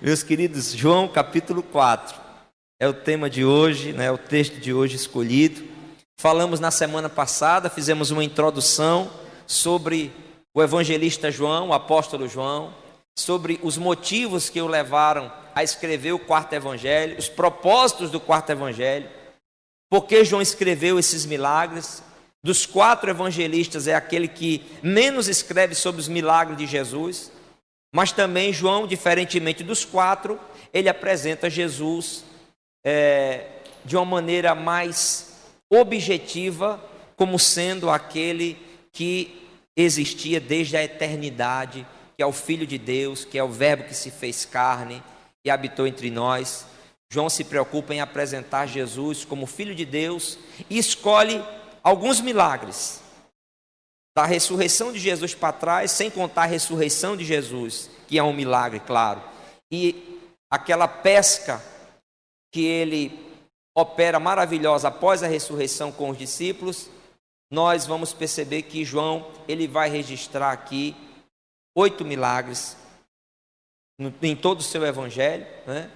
Meus queridos, João capítulo 4 é o tema de hoje, né? O texto de hoje escolhido. Falamos na semana passada, fizemos uma introdução sobre o evangelista João, o apóstolo João, sobre os motivos que o levaram a escrever o quarto evangelho, os propósitos do quarto evangelho, por que João escreveu esses milagres. Dos 4 evangelistas é aquele que menos escreve sobre os milagres de Jesus, mas também João, diferentemente dos 4, ele apresenta Jesus de uma maneira mais objetiva, como sendo aquele que existia desde a eternidade, que é o Filho de Deus, que é o Verbo que se fez carne e habitou entre nós. João se preocupa em apresentar Jesus como Filho de Deus e escolhe alguns milagres da ressurreição de Jesus para trás, sem contar a ressurreição de Jesus, que é um milagre, claro, e aquela pesca que ele opera maravilhosa após a ressurreição com os discípulos. Nós vamos perceber que João ele vai registrar aqui 8 milagres em todo o seu evangelho, né,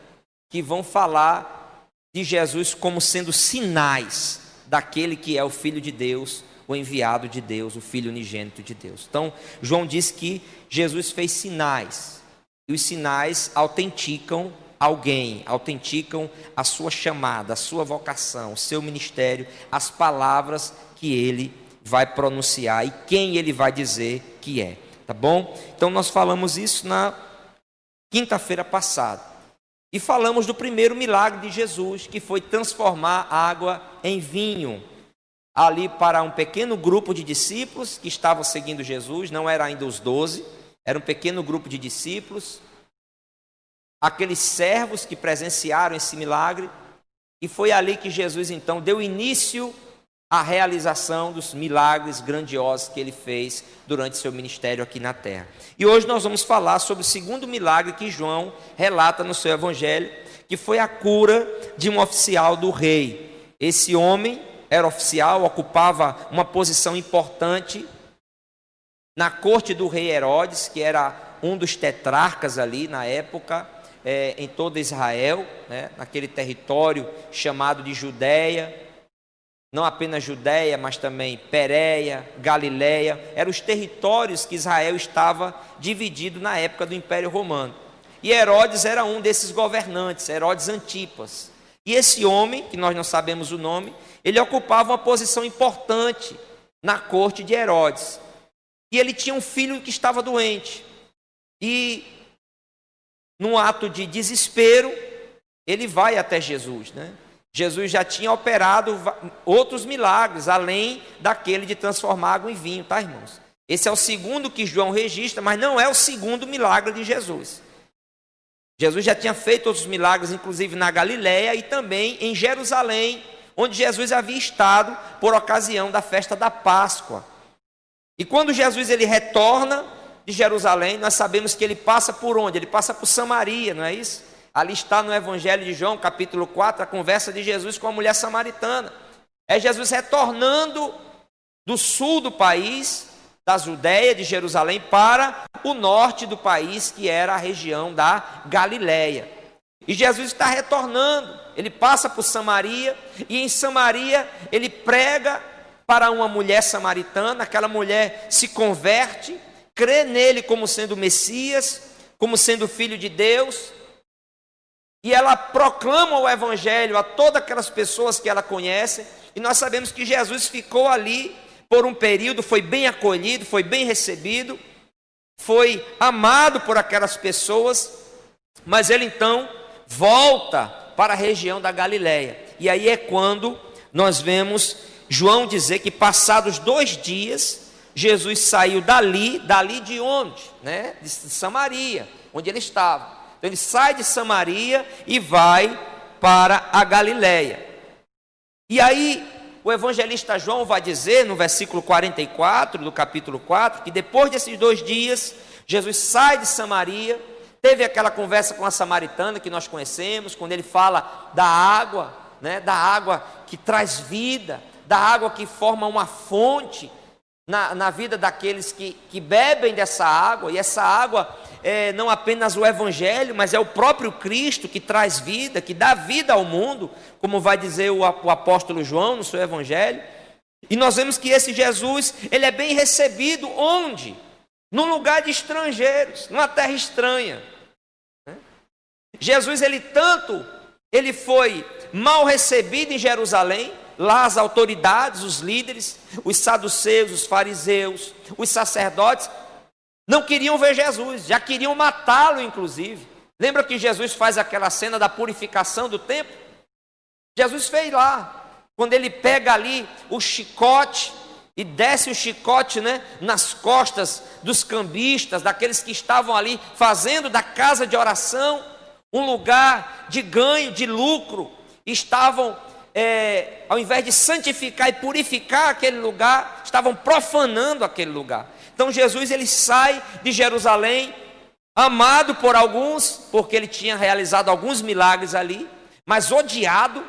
que vão falar de Jesus como sendo sinais daquele que é o Filho de Deus, o enviado de Deus, o Filho unigênito de Deus. Então, João diz que Jesus fez sinais, e os sinais autenticam alguém, autenticam a sua chamada, a sua vocação, o seu ministério, as palavras que ele vai pronunciar e quem ele vai dizer que é, tá bom? Então, nós falamos isso na quinta-feira passada. E falamos do primeiro milagre de Jesus, que foi transformar água em vinho, ali para um pequeno grupo de discípulos que estavam seguindo Jesus, não era ainda os 12, era um pequeno grupo de discípulos, aqueles servos que presenciaram esse milagre, e foi ali que Jesus então deu início à realização dos milagres grandiosos que ele fez durante seu ministério aqui na terra. E hoje nós vamos falar sobre o segundo milagre que João relata no seu evangelho, que foi a cura de um oficial do rei. Esse homem era oficial, ocupava uma posição importante na corte do rei Herodes, que era um dos tetrarcas ali na época, em toda Israel, né, naquele território chamado de Judeia. Não apenas Judeia, mas também Pérea, Galileia, eram os territórios que Israel estava dividido na época do Império Romano. E Herodes era um desses governantes, Herodes Antipas. E esse homem, que nós não sabemos o nome, ele ocupava uma posição importante na corte de Herodes. E ele tinha um filho que estava doente. E, num ato de desespero, ele vai até Jesus, né? Jesus já tinha operado outros milagres, além daquele de transformar água em vinho, tá, irmãos? Esse é o segundo que João registra, mas não é o segundo milagre de Jesus. Jesus já tinha feito outros milagres, inclusive na Galileia e também em Jerusalém, onde Jesus havia estado por ocasião da festa da Páscoa. E quando Jesus ele retorna de Jerusalém, nós sabemos que ele passa por onde? Ele passa por Samaria, não é isso? Ali está no Evangelho de João, capítulo 4, a conversa de Jesus com a mulher samaritana. É Jesus retornando do sul do país, da Judeia, de Jerusalém, para o norte do país, que era a região da Galileia. E Jesus está retornando, ele passa por Samaria, e em Samaria ele prega para uma mulher samaritana. Aquela mulher se converte, crê nele como sendo o Messias, como sendo o Filho de Deus, e ela proclama o evangelho a todas aquelas pessoas que ela conhece. E nós sabemos que Jesus ficou ali por um período, foi bem acolhido, foi bem recebido, foi amado por aquelas pessoas, mas ele então volta para a região da Galileia. E aí é quando nós vemos João dizer que passados 2 dias, Jesus saiu dali de onde? Né? De Samaria, onde ele estava. Então ele sai de Samaria e vai para a Galileia. E aí o evangelista João vai dizer no versículo 44 do capítulo 4, que depois desses 2 dias, Jesus sai de Samaria, teve aquela conversa com a samaritana que nós conhecemos, quando ele fala da água, né, da água que traz vida, da água que forma uma fonte na vida daqueles que bebem dessa água, e essa água não apenas o Evangelho, mas é o próprio Cristo que traz vida, que dá vida ao mundo, como vai dizer o apóstolo João no seu Evangelho. E nós vemos que esse Jesus, ele é bem recebido onde? Num lugar de estrangeiros, numa terra estranha. Jesus, ele foi mal recebido em Jerusalém. Lá as autoridades, os líderes, os saduceus, os fariseus, os sacerdotes, não queriam ver Jesus, já queriam matá-lo inclusive. Lembra que Jesus faz aquela cena da purificação do templo? Jesus fez lá, quando ele pega ali o chicote e desce o chicote, nas costas dos cambistas, daqueles que estavam ali fazendo da casa de oração um lugar de ganho, de lucro. Estavam, ao invés de santificar e purificar aquele lugar, estavam profanando aquele lugar. Então Jesus, ele sai de Jerusalém, amado por alguns, porque ele tinha realizado alguns milagres ali, mas odiado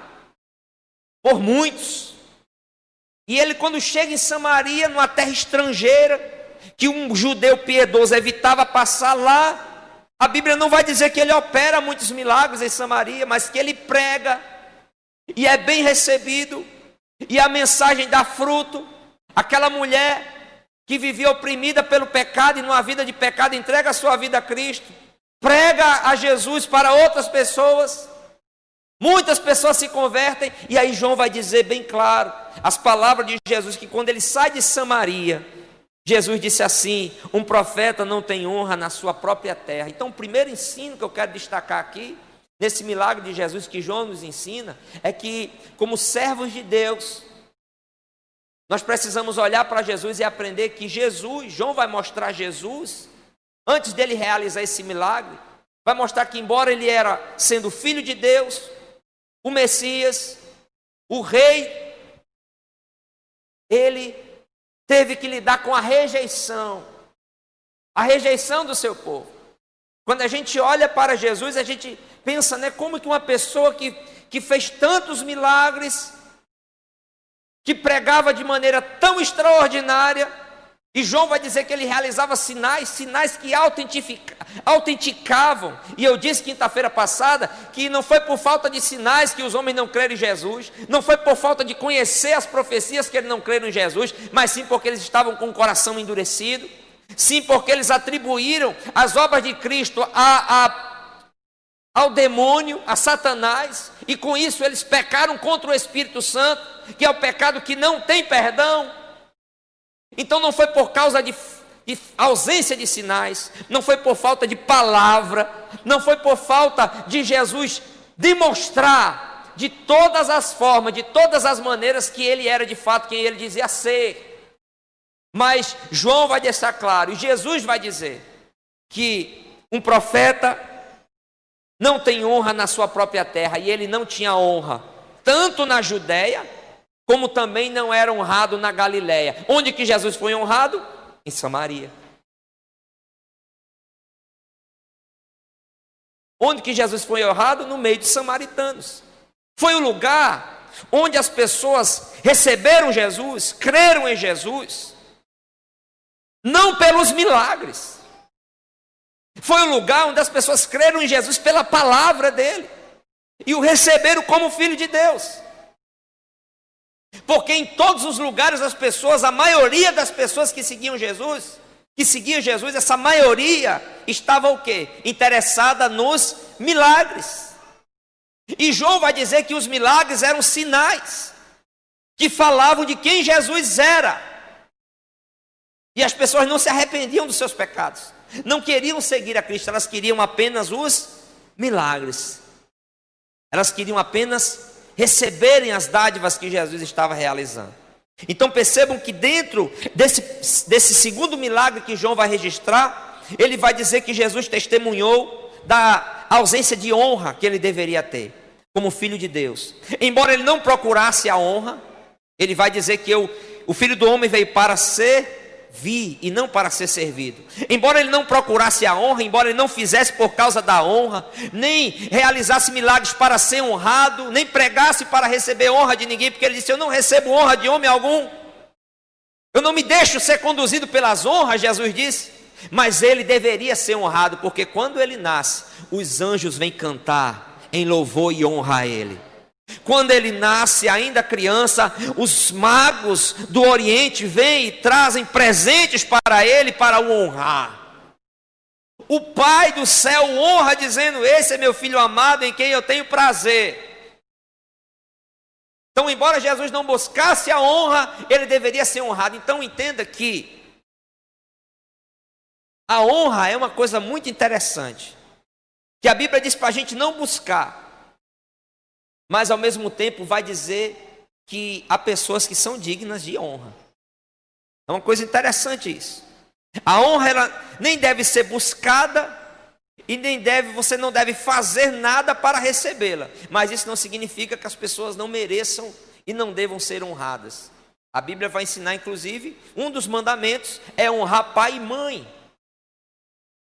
por muitos. E ele, quando chega em Samaria, numa terra estrangeira, que um judeu piedoso evitava passar lá, a Bíblia não vai dizer que ele opera muitos milagres em Samaria, mas que ele prega, e é bem recebido, e a mensagem dá fruto. Aquela mulher que vivia oprimida pelo pecado e numa vida de pecado, entrega a sua vida a Cristo, prega a Jesus para outras pessoas, muitas pessoas se convertem, e aí João vai dizer bem claro, as palavras de Jesus, que quando ele sai de Samaria, Jesus disse assim: um profeta não tem honra na sua própria terra. Então o primeiro ensino que eu quero destacar aqui, nesse milagre de Jesus que João nos ensina, é que como servos de Deus, nós precisamos olhar para Jesus e aprender que Jesus, João vai mostrar Jesus, antes dele realizar esse milagre, vai mostrar que embora ele era sendo filho de Deus, o Messias, o rei, ele teve que lidar com a rejeição do seu povo. Quando a gente olha para Jesus, a gente pensa, como que uma pessoa que fez tantos milagres, que pregava de maneira tão extraordinária, e João vai dizer que ele realizava sinais que autenticavam, e eu disse quinta-feira passada, que não foi por falta de sinais que os homens não creram em Jesus, não foi por falta de conhecer as profecias que eles não creram em Jesus, mas sim porque eles estavam com o coração endurecido, sim porque eles atribuíram as obras de Cristo ao demônio, a Satanás, e com isso eles pecaram contra o Espírito Santo, que é o pecado que não tem perdão. Então não foi por causa de ausência de sinais, não foi por falta de palavra, não foi por falta de Jesus demonstrar de todas as formas, de todas as maneiras que ele era de fato quem ele dizia ser. Mas João vai deixar claro, e Jesus vai dizer, que um profeta não tem honra na sua própria terra, e ele não tinha honra, tanto na Judéia, como também não era honrado na Galiléia. Onde que Jesus foi honrado? Em Samaria. Onde que Jesus foi honrado? No meio de samaritanos. Foi o lugar onde as pessoas receberam Jesus, creram em Jesus, não pelos milagres. Foi o lugar onde as pessoas creram em Jesus pela palavra dele, e o receberam como filho de Deus. Porque em todos os lugares as pessoas, a maioria das pessoas que seguiam Jesus, essa maioria estava o quê? Interessada nos milagres. E João vai dizer que os milagres eram sinais que falavam de quem Jesus era. E as pessoas não se arrependiam dos seus pecados, não queriam seguir a Cristo, elas queriam apenas os milagres. Elas queriam apenas receberem as dádivas que Jesus estava realizando. Então percebam que dentro desse segundo milagre que João vai registrar, ele vai dizer que Jesus testemunhou da ausência de honra que ele deveria ter como filho de Deus. Embora ele não procurasse a honra, ele vai dizer que o Filho do Homem veio para servir e não para ser servido. Embora ele não procurasse a honra, embora ele não fizesse por causa da honra, nem realizasse milagres para ser honrado, nem pregasse para receber honra de ninguém, porque ele disse: eu não recebo honra de homem algum, eu não me deixo ser conduzido pelas honras, Jesus disse. Mas ele deveria ser honrado, porque quando ele nasce, os anjos vêm cantar em louvor e honra a ele. Quando ele nasce, ainda criança, os magos do Oriente vêm e trazem presentes para ele para o honrar. O Pai do céu honra dizendo: esse é meu filho amado em quem eu tenho prazer. Então, embora Jesus não buscasse a honra, ele deveria ser honrado. Então, entenda que a honra é uma coisa muito interessante, que a Bíblia diz para a gente não buscar, mas ao mesmo tempo vai dizer que há pessoas que são dignas de honra. É uma coisa interessante isso. A honra ela nem deve ser buscada e você não deve fazer nada para recebê-la. Mas isso não significa que as pessoas não mereçam e não devam ser honradas. A Bíblia vai ensinar, inclusive, um dos mandamentos é honrar pai e mãe.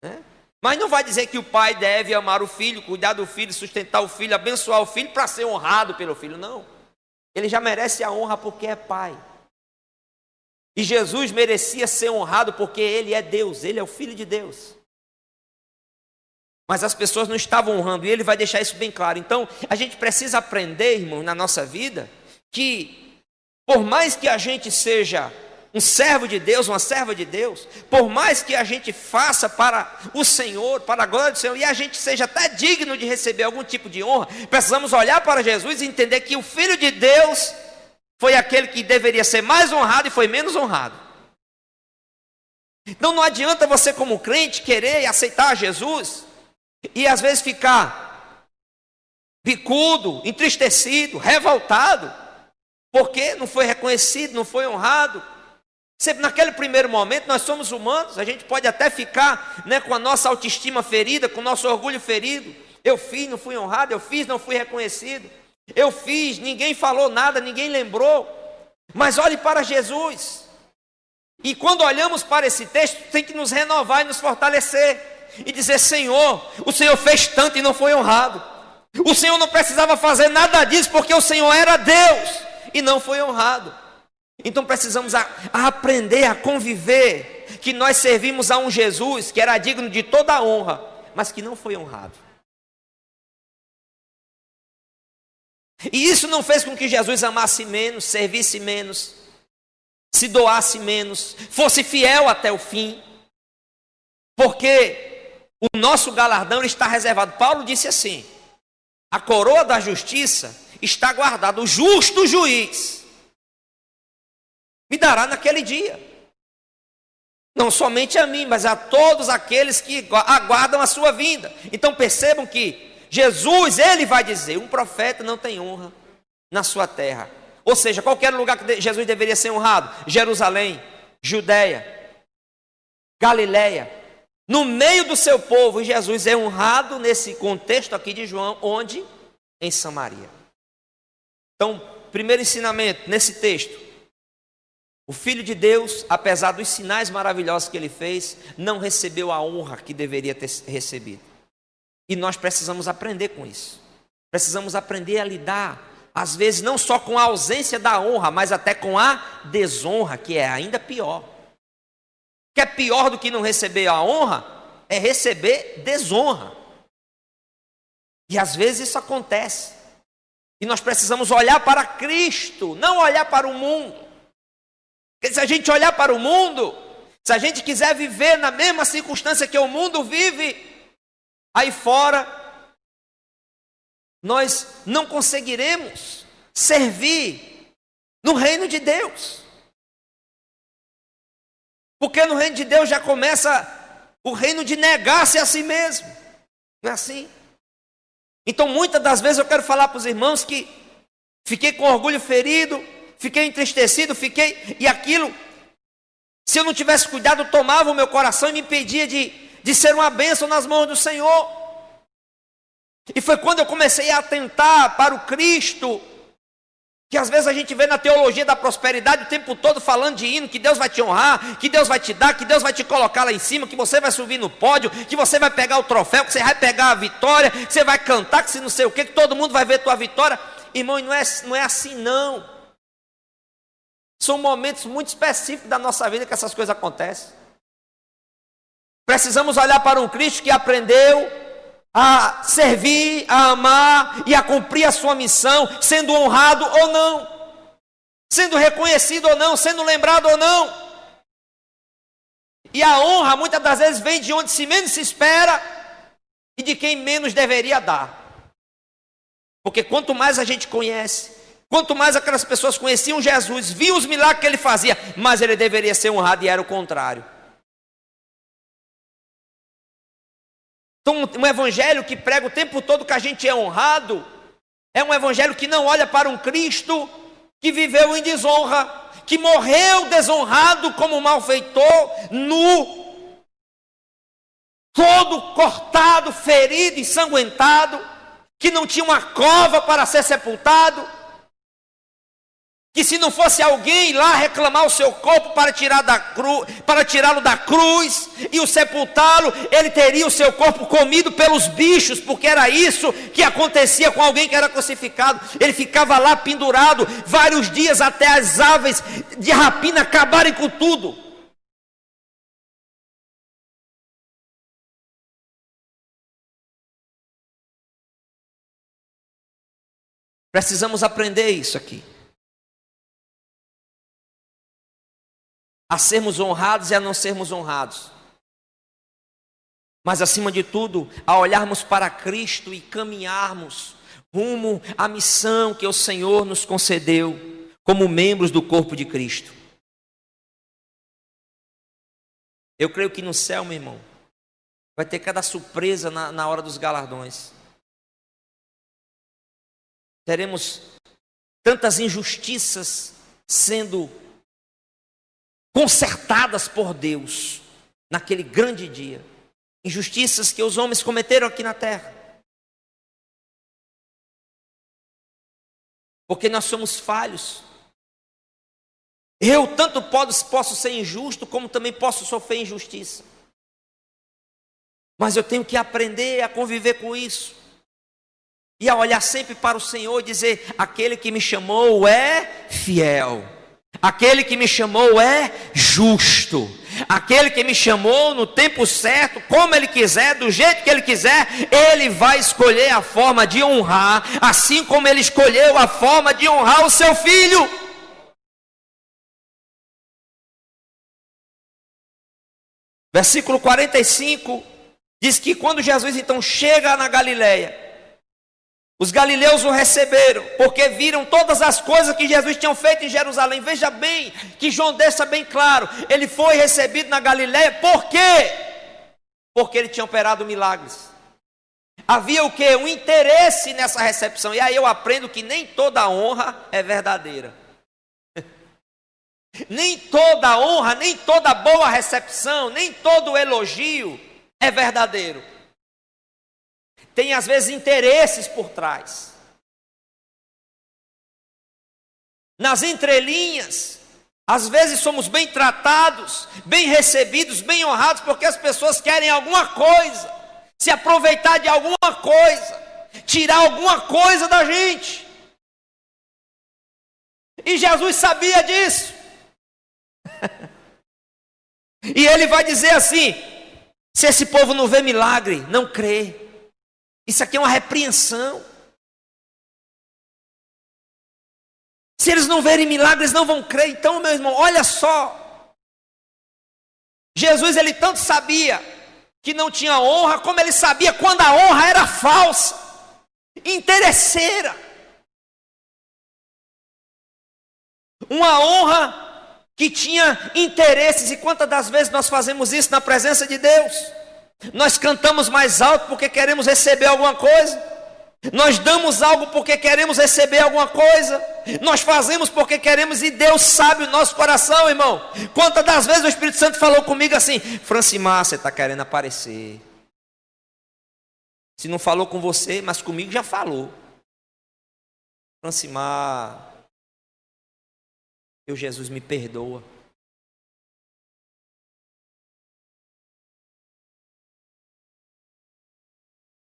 Né? Mas não vai dizer que o pai deve amar o filho, cuidar do filho, sustentar o filho, abençoar o filho para ser honrado pelo filho. Não. Ele já merece a honra porque é pai. E Jesus merecia ser honrado porque ele é Deus, ele é o Filho de Deus. Mas as pessoas não estavam honrando e ele vai deixar isso bem claro. Então, a gente precisa aprender, irmão, na nossa vida, que por mais que a gente seja um servo de Deus, uma serva de Deus, por mais que a gente faça para o Senhor, para a glória do Senhor, e a gente seja até digno de receber algum tipo de honra, precisamos olhar para Jesus e entender que o Filho de Deus foi aquele que deveria ser mais honrado e foi menos honrado. Então não adianta você como crente querer aceitar Jesus e às vezes ficar bicudo, entristecido, revoltado, porque não foi reconhecido, não foi honrado. Sempre naquele primeiro momento nós somos humanos, a gente pode até ficar, né, com a nossa autoestima ferida, com o nosso orgulho ferido. Eu fiz, não fui honrado, eu fiz, não fui reconhecido. Eu fiz, ninguém falou nada, ninguém lembrou. Mas olhe para Jesus. E quando olhamos para esse texto, tem que nos renovar e nos fortalecer. E dizer: Senhor, o Senhor fez tanto e não foi honrado. O Senhor não precisava fazer nada disso, porque o Senhor era Deus e não foi honrado. Então precisamos aprender a conviver, que nós servimos a um Jesus que era digno de toda a honra, mas que não foi honrado. E isso não fez com que Jesus amasse menos, servisse menos, se doasse menos, fosse fiel até o fim, porque o nosso galardão está reservado. Paulo disse assim: a coroa da justiça está guardada, o justo juiz me dará naquele dia, não somente a mim, mas a todos aqueles que aguardam a sua vinda. Então percebam que Jesus, ele vai dizer: um profeta não tem honra na sua terra. Ou seja, qualquer lugar que Jesus deveria ser honrado: Jerusalém, Judeia, Galileia, no meio do seu povo. Jesus é honrado nesse contexto aqui de João, onde? Em Samaria. Então, primeiro ensinamento nesse texto: o Filho de Deus, apesar dos sinais maravilhosos que ele fez, não recebeu a honra que deveria ter recebido. E nós precisamos aprender com isso. Precisamos aprender a lidar, às vezes, não só com a ausência da honra, mas até com a desonra, que é ainda pior. O que é pior do que não receber a honra é receber desonra. E às vezes isso acontece. E nós precisamos olhar para Cristo, não olhar para o mundo. Porque se a gente olhar para o mundo, se a gente quiser viver na mesma circunstância que o mundo vive, aí fora, nós não conseguiremos servir no reino de Deus. Porque no reino de Deus já começa o reino de negar-se a si mesmo. Não é assim? Então muitas das vezes eu quero falar para os irmãos que fiquei com orgulho ferido, fiquei entristecido, e aquilo, se eu não tivesse cuidado, tomava o meu coração e me impedia de ser uma bênção nas mãos do Senhor. E foi quando eu comecei a atentar para o Cristo, que às vezes a gente vê na teologia da prosperidade o tempo todo falando de hino, que Deus vai te honrar, que Deus vai te dar, que Deus vai te colocar lá em cima, que você vai subir no pódio, que você vai pegar o troféu, que você vai pegar a vitória, que você vai cantar, que se não sei o que todo mundo vai ver tua vitória. Irmão, não é assim não. São momentos muito específicos da nossa vida que essas coisas acontecem. Precisamos olhar para um Cristo que aprendeu a servir, a amar e a cumprir a sua missão, sendo honrado ou não, sendo reconhecido ou não, sendo lembrado ou não. E a honra muitas das vezes vem de onde se menos se espera e de quem menos deveria dar. Porque quanto mais a gente conhece, quanto mais aquelas pessoas conheciam Jesus, viam os milagres que ele fazia, mais ele deveria ser honrado, e era o contrário. Então, um evangelho que prega o tempo todo que a gente é honrado, é um evangelho que não olha para um Cristo que viveu em desonra, que morreu desonrado como malfeitor, nu, todo cortado, ferido, ensanguentado, que não tinha uma cova para ser sepultado, que se não fosse alguém lá reclamar o seu corpo para tirá-lo da cruz e o sepultá-lo, ele teria o seu corpo comido pelos bichos, porque era isso que acontecia com alguém que era crucificado. Ele ficava lá pendurado vários dias até as aves de rapina acabarem com tudo. Precisamos aprender isso aqui. A sermos honrados e a não sermos honrados. Mas acima de tudo, a olharmos para Cristo e caminharmos rumo à missão que o Senhor nos concedeu como membros do corpo de Cristo. Eu creio que no céu, meu irmão, vai ter cada surpresa na hora dos galardões. Teremos tantas injustiças sendo consertadas por Deus naquele grande dia. Injustiças que os homens cometeram aqui na terra. Porque nós somos falhos. Eu tanto posso ser injusto, como também posso sofrer injustiça. Mas eu tenho que aprender a conviver com isso. E a olhar sempre para o Senhor e dizer: aquele que me chamou é fiel. Aquele que me chamou é justo. Aquele que me chamou no tempo certo, como Ele quiser, do jeito que Ele quiser, Ele vai escolher a forma de honrar, assim como Ele escolheu a forma de honrar o seu Filho. Versículo 45 diz que quando Jesus então chega na Galileia, os galileus o receberam, porque viram todas as coisas que Jesus tinha feito em Jerusalém. Veja bem, que João deixa bem claro, ele foi recebido na Galileia, por quê? Porque ele tinha operado milagres. Havia o quê? Um interesse nessa recepção. E aí eu aprendo que nem toda honra é verdadeira. Nem toda honra, nem toda boa recepção, nem todo elogio é verdadeiro. Tem às vezes interesses por trás. Nas entrelinhas, às vezes somos bem tratados, bem recebidos, bem honrados, porque as pessoas querem alguma coisa, se aproveitar de alguma coisa, tirar alguma coisa da gente. E Jesus sabia disso. E ele vai dizer assim: se esse povo não vê milagre, não crê. Isso aqui é uma repreensão. Se eles não verem milagres, não vão crer. Então, meu irmão, olha só. Jesus, ele tanto sabia que não tinha honra, como ele sabia quando a honra era falsa, interesseira. Uma honra que tinha interesses. E quantas das vezes nós fazemos isso na presença de Deus? Nós cantamos mais alto porque queremos receber alguma coisa. Nós damos algo porque queremos receber alguma coisa. Nós fazemos porque queremos, e Deus sabe o nosso coração, irmão. Quantas das vezes o Espírito Santo falou comigo assim: Francimar, você está querendo aparecer. Se não falou com você, mas comigo já falou. Francimar, Jesus me perdoa.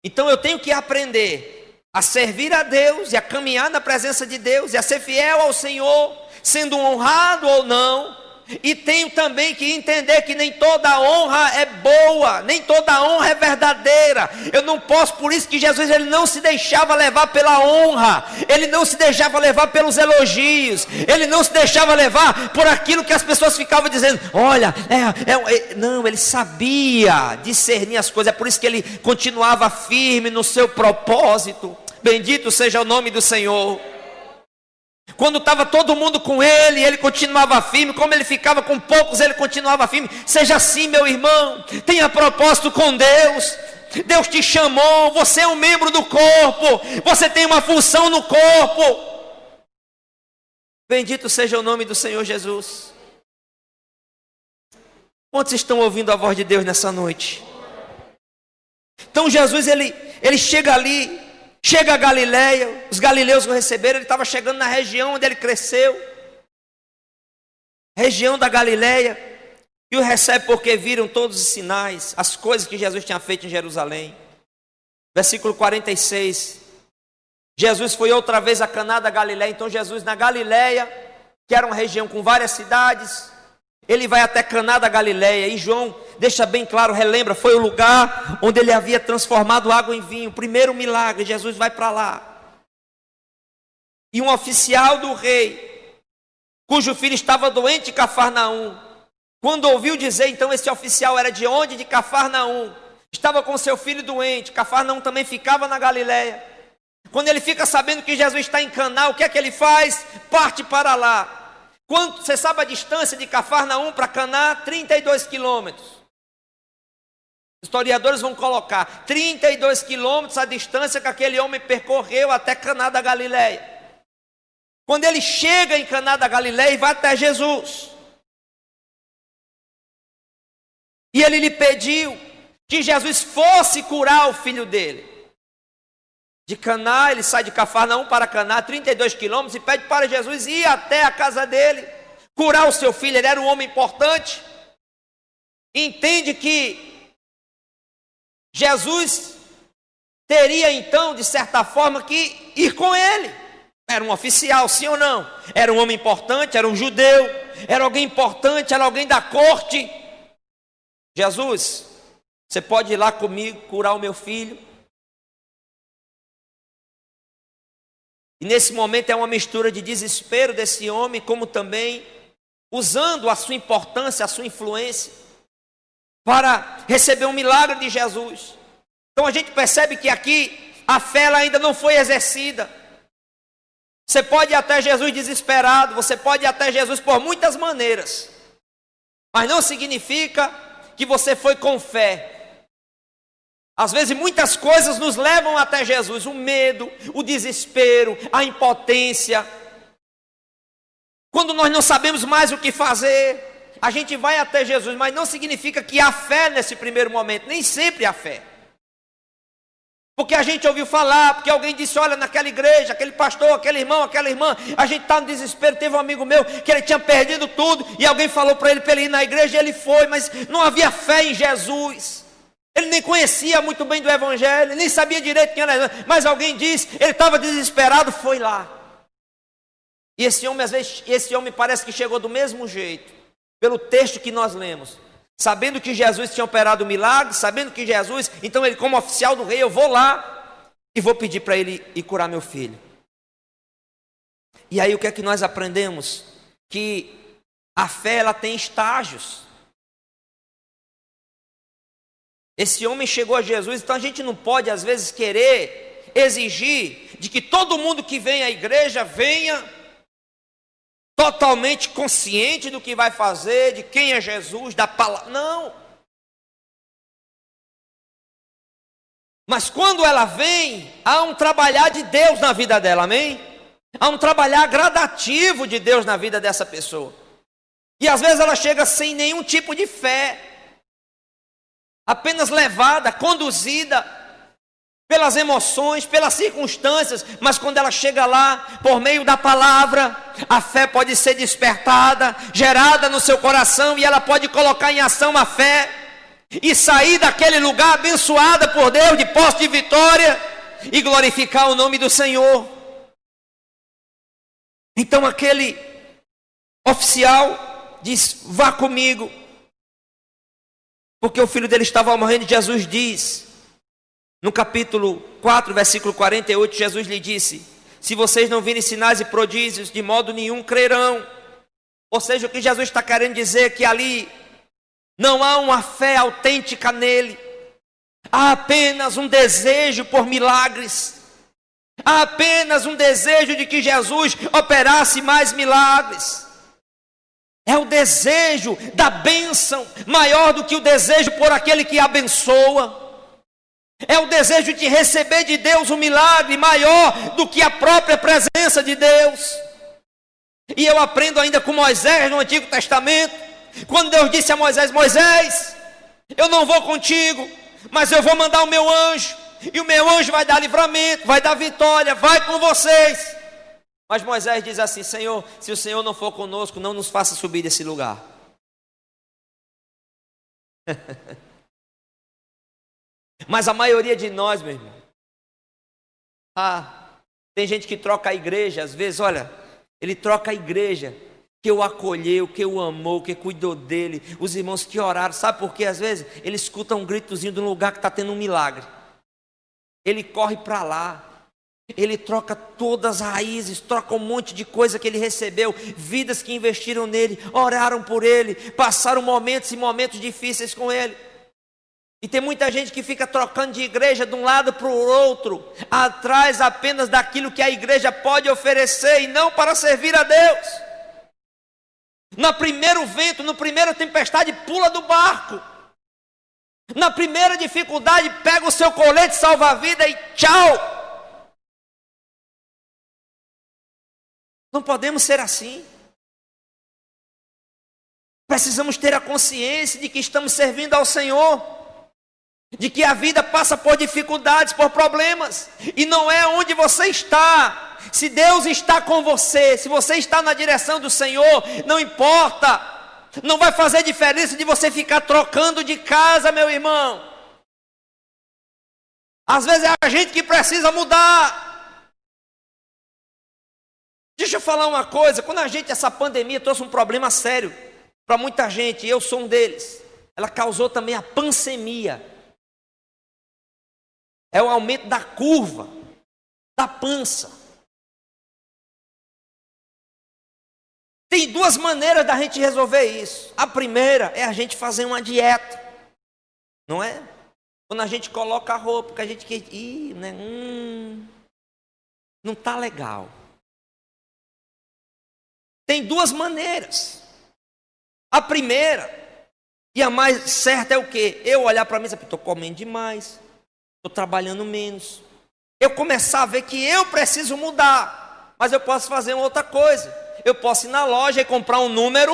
Então eu tenho que aprender a servir a Deus e a caminhar na presença de Deus e a ser fiel ao Senhor, sendo honrado ou não, E tenho também que entender que nem toda honra é boa, nem toda honra é verdadeira. Eu não posso, por isso que Jesus ele não se deixava levar pela honra, ele não se deixava levar pelos elogios, ele não se deixava levar por aquilo que as pessoas ficavam dizendo. Olha, não, ele sabia discernir as coisas, é por isso que ele continuava firme no seu propósito. Bendito seja o nome do Senhor. Quando estava todo mundo com ele, ele continuava firme. Como ele ficava com poucos, ele continuava firme. Seja assim, meu irmão. Tenha propósito com Deus. Deus te chamou. Você é um membro do corpo. Você tem uma função no corpo. Bendito seja o nome do Senhor Jesus. Quantos estão ouvindo a voz de Deus nessa noite? Então Jesus ele chega ali. Chega a Galileia, os galileus o receberam, ele estava chegando na região onde ele cresceu, região da Galileia, e o recebe porque viram todos os sinais, as coisas que Jesus tinha feito em Jerusalém. Versículo 46, Jesus foi outra vez a Caná da Galileia. Então Jesus na Galileia, que era uma região com várias cidades, ele vai até Caná da Galileia, e João deixa bem claro, relembra, foi o lugar onde ele havia transformado água em vinho, o primeiro milagre. Jesus vai para lá, e um oficial do rei, cujo filho estava doente em Cafarnaum, quando ouviu dizer, então esse oficial era de onde? De Cafarnaum, estava com seu filho doente. Cafarnaum também ficava na Galileia. Quando ele fica sabendo que Jesus está em Caná, o que é que ele faz? Parte para lá. Quanto, você sabe a distância de Cafarnaum para Caná? 32 quilômetros. Historiadores vão colocar 32 quilômetros a distância que aquele homem percorreu até Caná da Galileia. Quando ele chega em Caná da Galileia e vai até Jesus, e ele lhe pediu que Jesus fosse curar o filho dele. De Caná, ele sai de Cafarnaum para Caná, 32 quilômetros, e pede para Jesus ir até a casa dele, curar o seu filho. Ele era um homem importante. Entende que Jesus teria então, de certa forma, que ir com ele. Era um oficial, sim ou não? Era um homem importante, era um judeu, era alguém importante, era alguém da corte. Jesus, você pode ir lá comigo, curar o meu filho? E nesse momento é uma mistura de desespero desse homem, como também usando a sua importância, a sua influência, para receber um milagre de Jesus. Então a gente percebe que aqui a fé ela ainda não foi exercida. Você pode ir até Jesus desesperado, você pode ir até Jesus por muitas maneiras, mas não significa que você foi com fé. Às vezes muitas coisas nos levam até Jesus, o medo, o desespero, a impotência. Quando nós não sabemos mais o que fazer, a gente vai até Jesus, mas não significa que há fé nesse primeiro momento, nem sempre há fé. Porque a gente ouviu falar, porque alguém disse, olha, naquela igreja, aquele pastor, aquele irmão, aquela irmã, a gente está no desespero. Teve um amigo meu que ele tinha perdido tudo, e alguém falou para ele ir na igreja, e ele foi, mas não havia fé em Jesus. Ele nem conhecia muito bem do evangelho, nem sabia direito quem era, mas alguém disse, ele estava desesperado, foi lá. E esse homem, às vezes, parece que chegou do mesmo jeito, pelo texto que nós lemos, sabendo que Jesus tinha operado o milagre, sabendo que Jesus, então ele como oficial do rei, eu vou lá e vou pedir para ele ir curar meu filho. E aí o que é que nós aprendemos? Que a fé ela tem estágios. Esse homem chegou a Jesus, então a gente não pode às vezes querer exigir de que todo mundo que vem à igreja venha totalmente consciente do que vai fazer, de quem é Jesus, da palavra. Não. Mas quando ela vem, há um trabalhar de Deus na vida dela, amém? Há um trabalhar gradativo de Deus na vida dessa pessoa. E às vezes ela chega sem nenhum tipo de fé, apenas levada, conduzida pelas emoções, pelas circunstâncias, mas quando ela chega lá, por meio da palavra, a fé pode ser despertada, gerada no seu coração, e ela pode colocar em ação a fé, e sair daquele lugar abençoada por Deus, de posse de vitória, e glorificar o nome do Senhor. Então aquele oficial diz: vá comigo, porque o filho dele estava morrendo. Jesus diz, no capítulo 4, versículo 48, Jesus lhe disse: se vocês não virem sinais e prodígios, de modo nenhum crerão. Ou seja, o que Jesus está querendo dizer é que ali não há uma fé autêntica nele, há apenas um desejo por milagres, há apenas um desejo de que Jesus operasse mais milagres. É o desejo da bênção maior do que o desejo por aquele que abençoa. É o desejo de receber de Deus um milagre maior do que a própria presença de Deus. E eu aprendo ainda com Moisés no Antigo Testamento, quando Deus disse a Moisés: Moisés, eu não vou contigo, mas eu vou mandar o meu anjo, e o meu anjo vai dar livramento, vai dar vitória, vai com vocês. Mas Moisés diz assim: Senhor, se o Senhor não for conosco, não nos faça subir desse lugar. Mas a maioria de nós, meu irmão, tem gente que troca a igreja, às vezes, olha, ele troca a igreja, que o acolheu, que o amou, que cuidou dele, os irmãos que oraram, sabe por quê? Às vezes, ele escuta um gritozinho de um lugar que está tendo um milagre, ele corre para lá, ele troca todas as raízes, troca um monte de coisa que ele recebeu, vidas que investiram nele, oraram por ele, passaram momentos e momentos difíceis com ele. E tem muita gente que fica trocando de igreja de um lado para o outro, atrás apenas daquilo que a igreja pode oferecer e não para servir a Deus. No primeiro vento, no primeiro tempestade, pula do barco. Na primeira dificuldade, pega o seu colete salva-vida e tchau. Não podemos ser assim. Precisamos ter a consciência de que estamos servindo ao Senhor, de que a vida passa por dificuldades, por problemas, e não é onde você está. Se Deus está com você, se você está na direção do Senhor, não importa, não vai fazer diferença de você ficar trocando de casa, meu irmão. Às vezes é a gente que precisa mudar. Deixa eu falar uma coisa, quando essa pandemia trouxe um problema sério para muita gente, eu sou um deles, ela causou também a pancemia. É o aumento da curva, da pança. Tem duas maneiras da gente resolver isso. A primeira é a gente fazer uma dieta, não é? Quando a gente coloca a roupa, que a gente quer, né? Não está legal. Tem duas maneiras. A primeira, e a mais certa é o quê? Eu olhar para mim e dizer: estou comendo demais, estou trabalhando menos. Eu começar a ver que eu preciso mudar, mas eu posso fazer uma outra coisa. Eu posso ir na loja e comprar um número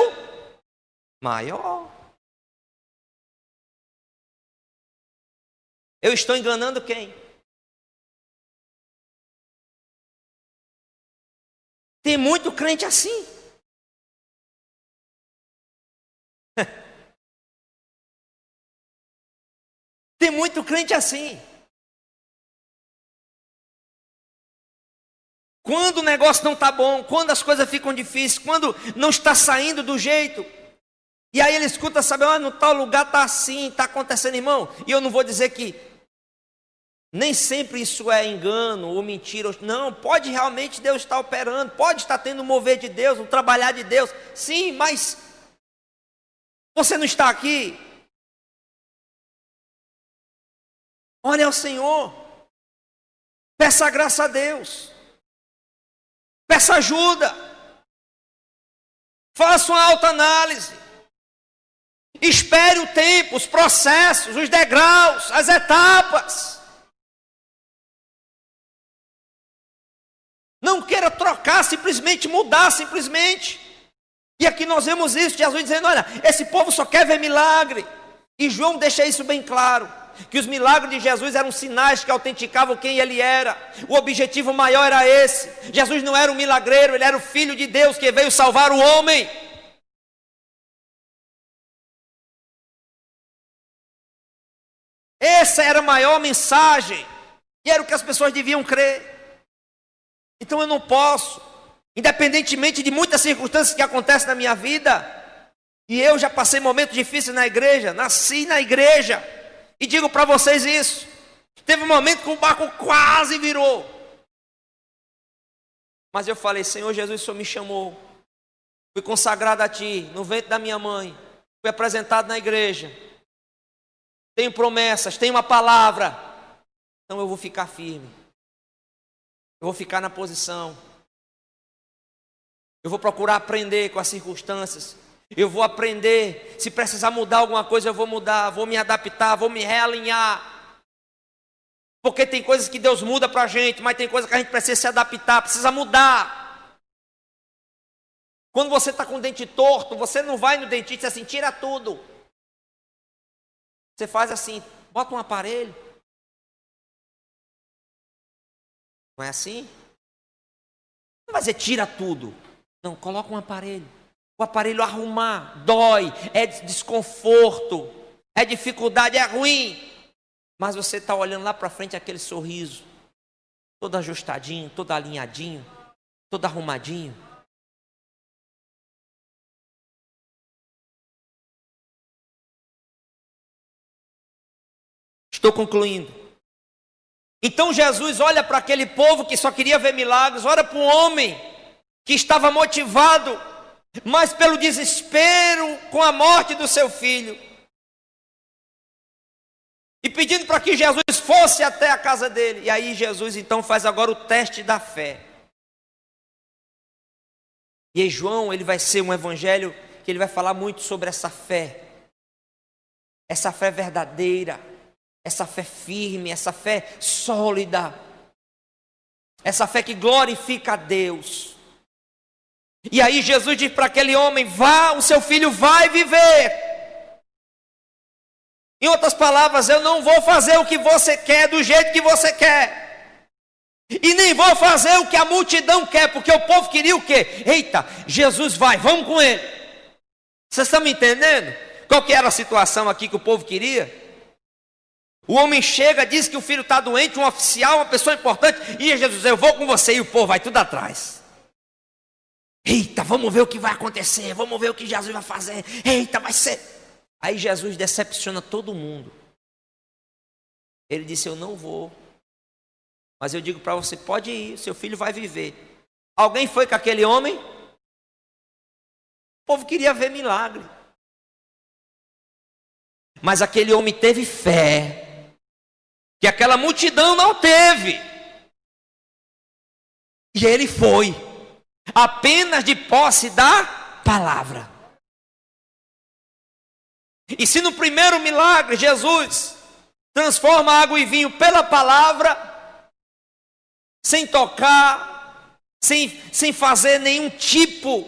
maior. Eu estou enganando quem? Tem muito crente assim. Tem muito crente assim. Quando o negócio não está bom, quando as coisas ficam difíceis, quando não está saindo do jeito, e aí ele escuta, sabe, no tal lugar está assim, está acontecendo, irmão. E eu não vou dizer que nem sempre isso é engano ou mentira. Não, pode realmente Deus estar operando, pode estar tendo um mover de Deus, um trabalhar de Deus. Sim, mas você não está aqui. Olha ao Senhor, peça a graça a Deus, peça ajuda, faça uma autoanálise, espere o tempo, os processos, os degraus, as etapas. Não queira trocar, simplesmente mudar, simplesmente. E aqui nós vemos isso, Jesus dizendo: olha, esse povo só quer ver milagre. E João deixa isso bem claro, que os milagres de Jesus eram sinais que autenticavam quem ele era. O objetivo maior era esse. Jesus não era um milagreiro, ele era o Filho de Deus que veio salvar o homem. Essa era a maior mensagem, e era o que as pessoas deviam crer. Então eu não posso, independentemente de muitas circunstâncias que acontecem na minha vida, E eu já passei momentos difíceis na igreja, nasci na igreja. E digo para vocês isso. Teve um momento que o barco quase virou. Mas eu falei, Senhor Jesus, o Senhor me chamou. Fui consagrado a Ti, no ventre da minha mãe. Fui apresentado na igreja. Tenho promessas, tenho uma palavra. Então eu vou ficar firme. Eu vou ficar na posição. Eu vou procurar aprender com as circunstâncias. Eu vou aprender. Se precisar mudar alguma coisa, eu vou mudar. Vou me adaptar, vou me realinhar. Porque tem coisas que Deus muda para a gente, mas tem coisas que a gente precisa se adaptar, precisa mudar. Quando você está com o dente torto, você não vai no dentista assim, tira tudo. Você faz assim, bota um aparelho. Não é assim? Não vai dizer tira tudo. Não, coloca um aparelho. O aparelho arrumar, dói, é desconforto, é dificuldade, é ruim. Mas você está olhando lá para frente aquele sorriso, todo ajustadinho, todo alinhadinho, todo arrumadinho. Estou concluindo. Então Jesus olha para aquele povo que só queria ver milagres, olha para um homem que estava motivado, mas pelo desespero com a morte do seu filho. E pedindo para que Jesus fosse até a casa dele. E aí Jesus então faz agora o teste da fé. E aí João, ele vai ser um evangelho que ele vai falar muito sobre essa fé. Essa fé verdadeira. Essa fé firme, essa fé sólida. Essa fé que glorifica a Deus. E aí Jesus diz para aquele homem, vá, o seu filho vai viver. Em outras palavras, eu não vou fazer o que você quer, do jeito que você quer. E nem vou fazer o que a multidão quer, porque o povo queria o quê? Eita, Jesus vai, vamos com ele. Vocês estão me entendendo? Qual que era a situação aqui que o povo queria? O homem chega, diz que o filho está doente, um oficial, uma pessoa importante, e Jesus, eu vou com você, e o povo vai tudo atrás. Eita, vamos ver o que vai acontecer, vamos ver o que Jesus vai fazer. Eita, vai ser... Aí Jesus decepciona todo mundo. Ele disse, eu não vou. Mas eu digo para você, pode ir, seu filho vai viver. Alguém foi com aquele homem? O povo queria ver milagre. Mas aquele homem teve fé, que aquela multidão não teve. E ele foi, apenas de posse da palavra. E se no primeiro milagre Jesus transforma água em vinho pela palavra, sem tocar, sem fazer nenhum tipo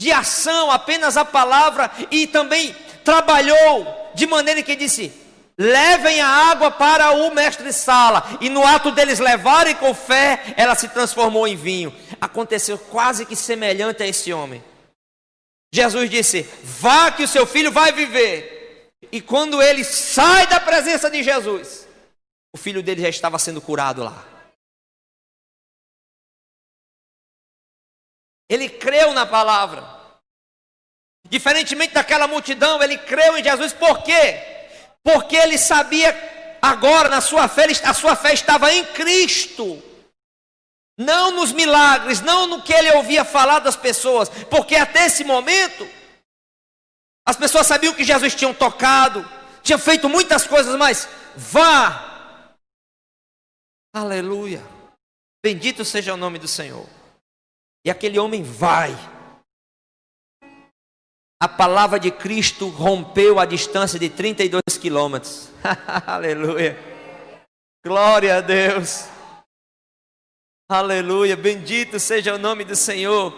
de ação, apenas a palavra, e também trabalhou de maneira que disse, levem a água para o mestre-sala, e no ato deles levarem com fé, ela se transformou em vinho. Aconteceu quase que semelhante a esse homem. Jesus disse, vá que o seu filho vai viver. E quando ele sai da presença de Jesus, o filho dele já estava sendo curado lá. Ele creu na palavra. Diferentemente daquela multidão, ele creu em Jesus. Por quê? Porque ele sabia agora na sua fé, a sua fé estava em Cristo. Não nos milagres, não no que ele ouvia falar das pessoas. Porque até esse momento, as pessoas sabiam que Jesus tinha tocado, tinha feito muitas coisas, mas vá. Aleluia. Bendito seja o nome do Senhor. E aquele homem vai. A palavra de Cristo rompeu a distância de 32 quilômetros. Aleluia. Glória a Deus. Aleluia. Bendito seja o nome do Senhor.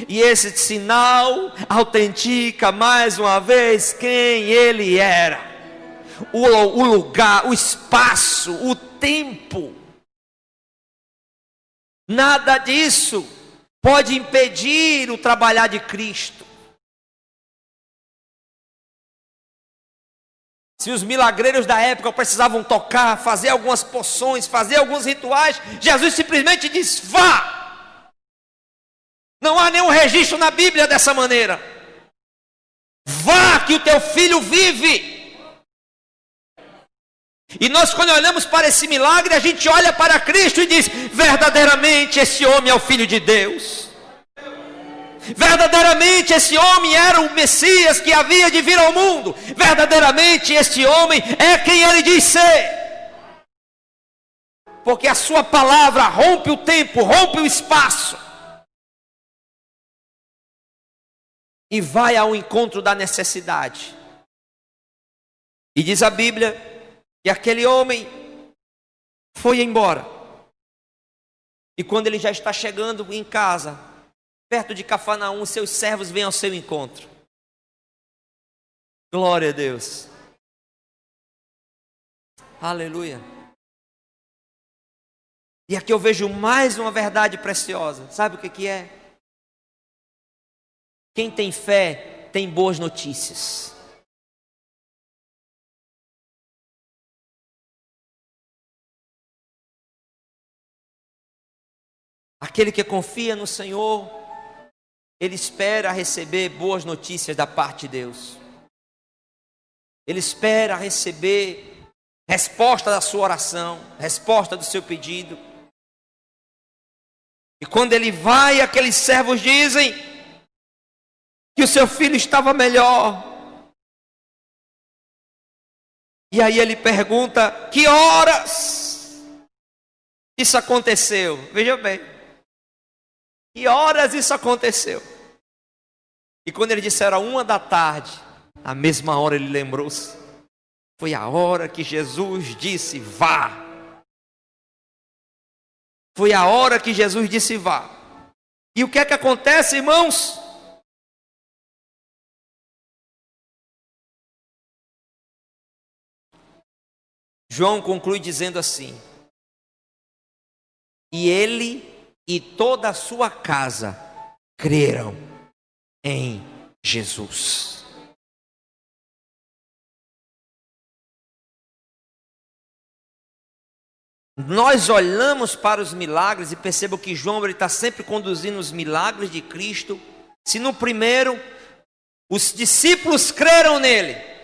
E esse sinal autentica mais uma vez quem ele era. O lugar, o espaço, o tempo. Nada disso pode impedir o trabalhar de Cristo. Se os milagreiros da época precisavam tocar, fazer algumas poções, fazer alguns rituais, Jesus simplesmente diz, vá. Não há nenhum registro na Bíblia dessa maneira. Vá declarar que o teu filho vive. E nós, quando olhamos para esse milagre, a gente olha para Cristo e diz: verdadeiramente esse homem é o Filho de Deus. Verdadeiramente esse homem era o Messias que havia de vir ao mundo. Verdadeiramente esse homem é quem ele diz ser. Porque a sua palavra rompe o tempo, rompe o espaço. E vai ao encontro da necessidade. E diz a Bíblia que aquele homem foi embora. E quando ele já está chegando em casa, perto de Cafarnaum, seus servos vêm ao seu encontro. Glória a Deus. Aleluia. E aqui eu vejo mais uma verdade preciosa. Sabe o que é? Quem tem fé tem boas notícias. Aquele que confia no Senhor, ele espera receber boas notícias da parte de Deus. Ele espera receber resposta da sua oração, resposta do seu pedido. E quando ele vai, aqueles servos dizem que o seu filho estava melhor. E aí ele pergunta: que horas isso aconteceu? Veja bem, que horas isso aconteceu? E quando ele disse era 1h, a mesma hora ele lembrou-se. Foi a hora que Jesus disse: vá. Foi a hora que Jesus disse: vá. E o que é que acontece, irmãos? João conclui dizendo assim: e ele e toda a sua casa creram em Jesus. Nós olhamos para os milagres e percebam que João está sempre conduzindo os milagres de Cristo. Se no primeiro os discípulos creram nele,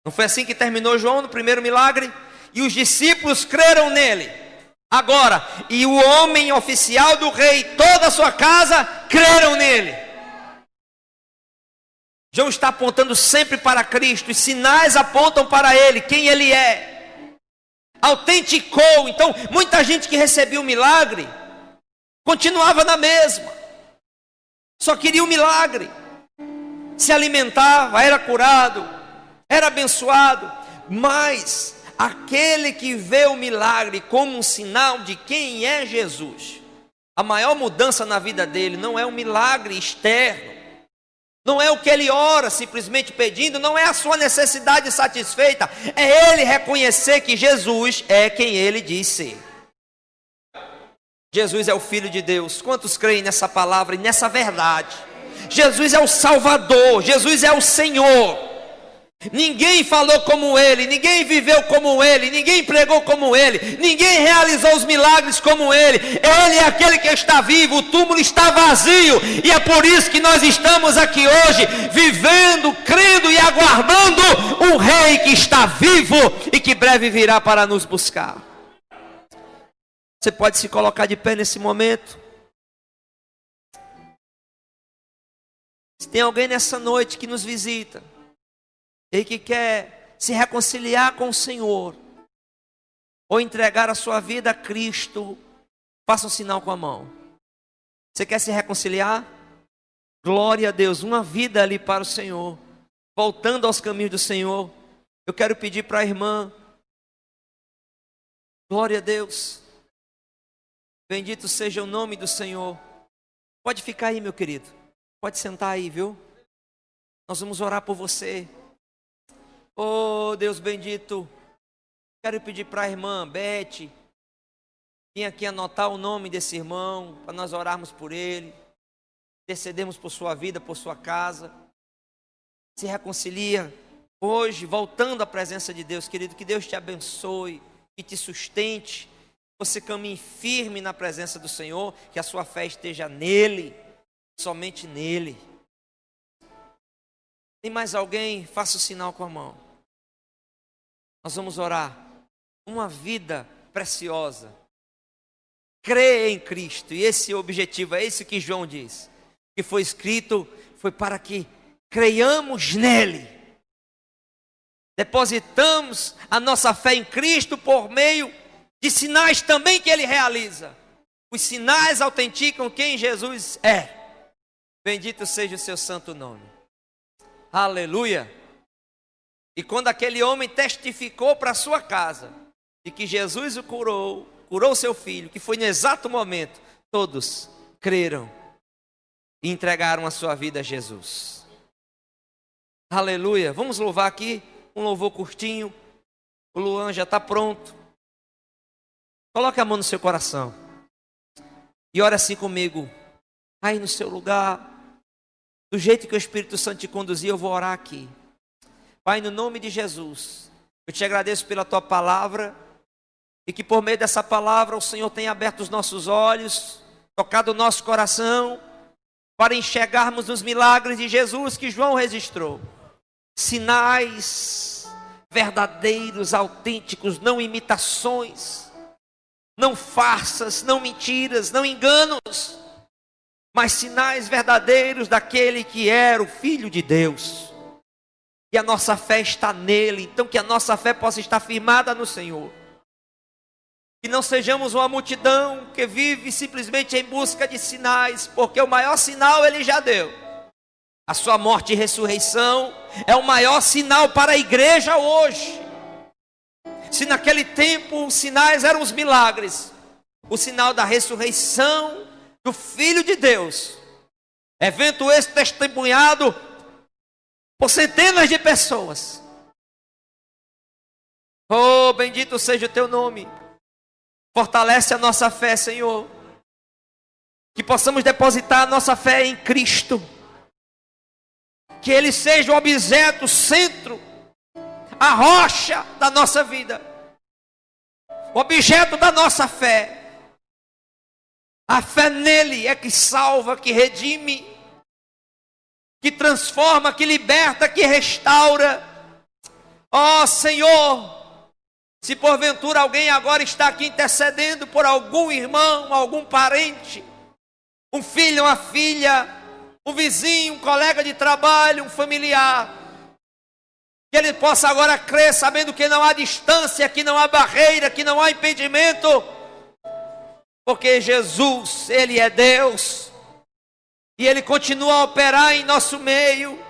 não foi assim que terminou João no primeiro milagre? E os discípulos creram nele. Agora, e o homem oficial do rei, toda a sua casa, creram nele. João está apontando sempre para Cristo, e sinais apontam para ele, quem ele é. Autenticou. Então, muita gente que recebia o milagre continuava na mesma, só queria o milagre, se alimentava, era curado, era abençoado. Mas aquele que vê o milagre como um sinal de quem é Jesus, a maior mudança na vida dele não é um milagre externo, não é o que ele ora simplesmente pedindo, não é a sua necessidade satisfeita, é ele reconhecer que Jesus é quem ele diz ser. Jesus é o Filho de Deus. Quantos creem nessa palavra e nessa verdade? Jesus é o Salvador, Jesus é o Senhor. Ninguém falou como ele, ninguém viveu como ele, ninguém pregou como ele, ninguém realizou os milagres como ele. Ele é aquele que está vivo, o túmulo está vazio, e é por isso que nós estamos aqui hoje, vivendo, crendo e aguardando um rei que está vivo e que breve virá para nos buscar. Você pode se colocar de pé nesse momento? Se tem alguém nessa noite que nos visita e que quer se reconciliar com o Senhor, ou entregar a sua vida a Cristo, faça um sinal com a mão. Você quer se reconciliar? Glória a Deus, uma vida ali para o Senhor, voltando aos caminhos do Senhor. Eu quero pedir para a irmã, glória a Deus, bendito seja o nome do Senhor. Pode ficar aí, meu querido, pode sentar aí, viu? Nós vamos orar por você. Oh, Deus bendito, quero pedir para a irmã Beth vir aqui anotar o nome desse irmão, para nós orarmos por ele, intercedermos por sua vida, por sua casa. Se reconcilia hoje, voltando à presença de Deus, querido, que Deus te abençoe, que te sustente, você caminhe firme na presença do Senhor, que a sua fé esteja nele, somente nele. Tem mais alguém? Faça o sinal com a mão. Nós vamos orar. Uma vida preciosa. Crê em Cristo. E esse é o objetivo, é isso que João diz. Que foi escrito, foi para que creiamos nele. Depositamos a nossa fé em Cristo por meio de sinais também que ele realiza. Os sinais autenticam quem Jesus é. Bendito seja o seu santo nome. Aleluia. E quando aquele homem testificou para a sua casa de que Jesus o curou seu filho, que foi no exato momento, todos creram e entregaram a sua vida a Jesus. Aleluia. Vamos louvar aqui um louvor curtinho. O Luan já está pronto. Coloque a mão no seu coração e ore assim comigo. Aí no seu lugar, do jeito que o Espírito Santo te conduzir, eu vou orar aqui. Pai, no nome de Jesus, eu te agradeço pela tua palavra e que por meio dessa palavra o Senhor tenha aberto os nossos olhos, tocado o nosso coração, para enxergarmos os milagres de Jesus que João registrou. Sinais verdadeiros, autênticos, não imitações, não farsas, não mentiras, não enganos, mas sinais verdadeiros daquele que era o Filho de Deus. E a nossa fé está nele, então que a nossa fé possa estar firmada no Senhor. Que não sejamos uma multidão que vive simplesmente em busca de sinais, porque o maior sinal ele já deu. A sua morte e ressurreição é o maior sinal para a igreja hoje. Se naquele tempo os sinais eram os milagres, o sinal da ressurreição do Filho de Deus, evento esse testemunhado por centenas de pessoas. Oh, bendito seja o teu nome. Fortalece a nossa fé, Senhor. Que possamos depositar a nossa fé em Cristo. Que Ele seja o objeto, o centro, a rocha da nossa vida. O objeto da nossa fé. A fé nele é que salva, que redime, que transforma, que liberta, que restaura. Ó Senhor, se porventura alguém agora está aqui intercedendo por algum irmão, algum parente, um filho, uma filha, um vizinho, um colega de trabalho, um familiar, que ele possa agora crer, sabendo que não há distância, que não há barreira, que não há impedimento, porque Jesus, Ele é Deus, e Ele continua a operar em nosso meio,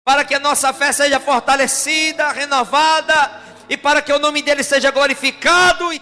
para que a nossa fé seja fortalecida, renovada, e para que o nome dEle seja glorificado e